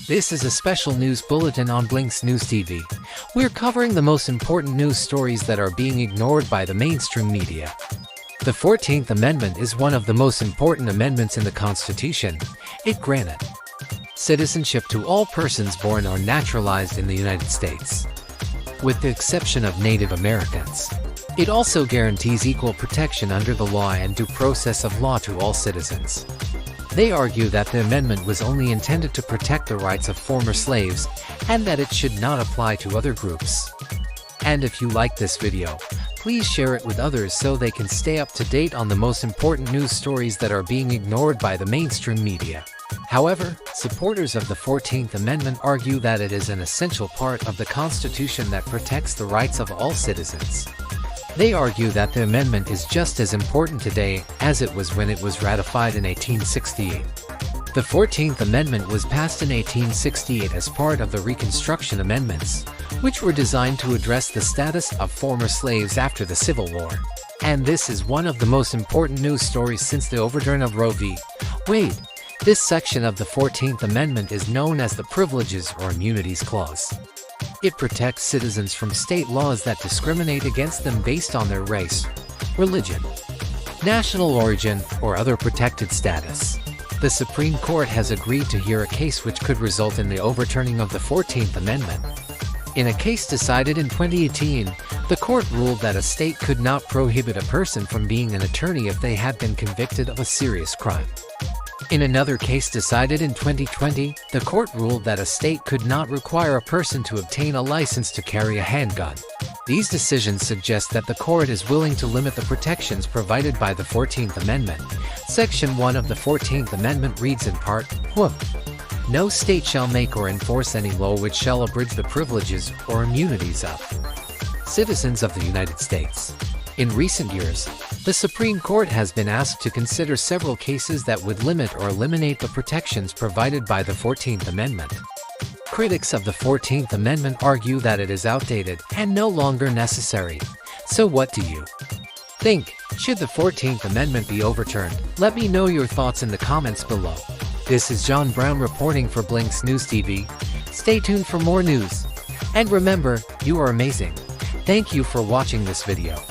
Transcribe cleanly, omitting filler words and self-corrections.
This is a special news bulletin on Blink's News TV. We're covering the most important news stories that are being ignored by the mainstream media. The 14th Amendment is one of the most important amendments in the Constitution. It granted citizenship to all persons born or naturalized in the United States, with the exception of Native Americans. It also guarantees equal protection under the law and due process of law to all citizens. They argue that the amendment was only intended to protect the rights of former slaves and that it should not apply to other groups. And if you like this video, please share it with others so they can stay up to date on the most important news stories that are being ignored by the mainstream media. However, supporters of the 14th Amendment argue that it is an essential part of the Constitution that protects the rights of all citizens. They argue that the amendment is just as important today as it was when it was ratified in 1868. The 14th Amendment was passed in 1868 as part of the Reconstruction Amendments, which were designed to address the status of former slaves after the Civil War. And this is one of the most important news stories since the overturn of Roe v. Wade. This section of the 14th Amendment is known as the Privileges or Immunities Clause. It protects citizens from state laws that discriminate against them based on their race, religion, national origin, or other protected status. The Supreme Court has agreed to hear a case which could result in the overturning of the 14th Amendment. In a case decided in 2018, the court ruled that a state could not prohibit a person from being an attorney if they had been convicted of a serious crime. In another case decided in 2020, the court ruled that a state could not require a person to obtain a license to carry a handgun. These decisions suggest that the court is willing to limit the protections provided by the 14th Amendment. Section 1 of the 14th Amendment reads in part, quote, "No state shall make or enforce any law which shall abridge the privileges or immunities of citizens of the United States." In recent years, the Supreme Court has been asked to consider several cases that would limit or eliminate the protections provided by the 14th Amendment. Critics of the 14th Amendment argue that it is outdated and no longer necessary. So what do you think? Should the 14th Amendment be overturned? Let me know your thoughts in the comments below. This is John Brown reporting for Blink's News TV. Stay tuned for more news. And remember, you are amazing. Thank you for watching this video.